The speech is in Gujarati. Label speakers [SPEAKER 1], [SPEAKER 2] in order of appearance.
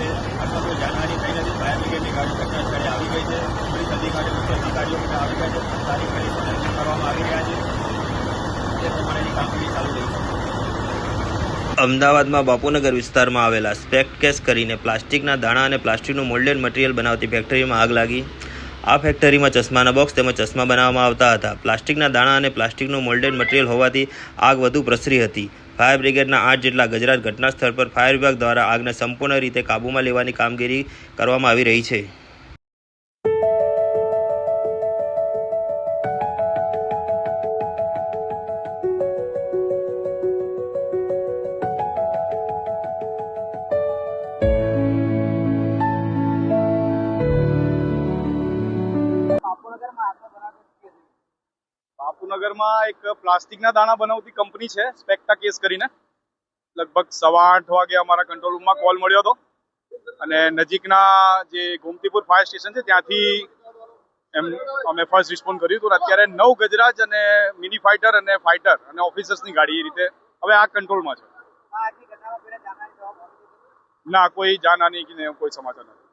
[SPEAKER 1] છે. આટલા કોઈ જાનહાની થઈ નથી. ફાયર બ્રિગેડની ગાડી ઘટના સ્થળે આવી ગઈ છે. પોલીસ અધિકારીઓ ઉચ્ચ અધિકારીઓ બધા આવી ગયા છે. તારી ગાડી કરવામાં આવી રહ્યા છે. તે પ્રમાણેની કામગીરી ચાલુ રહી છે.
[SPEAKER 2] અમદાવાદમાં બાપુનગર વિસ્તારમાં આવેલા સ્પેક્ટ કેસ કરીને પ્લાસ્ટિકના દાણા અને પ્લાસ્ટિકનું મોલ્ડેડ મટીરિયલ બનાવતી ફેક્ટરીમાં આગ લાગી. આ ફેક્ટરીમાં ચશ્માના બોક્સ તેમજ ચશ્મા બનાવવામાં આવતા હતા. પ્લાસ્ટિકના દાણા અને પ્લાસ્ટિકનું મોલ્ડેડ મટીરિયલ હોવાથી આગ વધુ પ્રસરી હતી. ફાયર બ્રિગેડના 8 જેટલા ગજરાત ઘટના સ્થળ પર ફાયર વિભાગ દ્વારા આગને સંપૂર્ણ રીતે કાબૂમાં લેવાની કામગીરી કરવામાં આવી રહી છે.
[SPEAKER 3] બાપુનગરમાં એક પ્લાસ્ટિકના દાણા બનાવતી કંપની છે સ્પેક્ટા કેસ કરીને. લગભગ 8:15 વાગે અમારા કંટ્રોલ રૂમમાં કોલ મળ્યો હતો અને નજીકના જે ગોમતીપુર ફાયર સ્ટેશન છે ત્યાંથી અમે ફર્સ્ટ રિસ્પોન્ડ કર્યું હતું. અત્યારે 9 ગજરાજ અને મિની ફાઇટર અને ફાઇટર અને ઓફિસર્સની ગાડી એ રીતે હવે આ કંટ્રોલમાં છે. ના, કોઈ જાનહાની કે કોઈ સમાચાર નથી.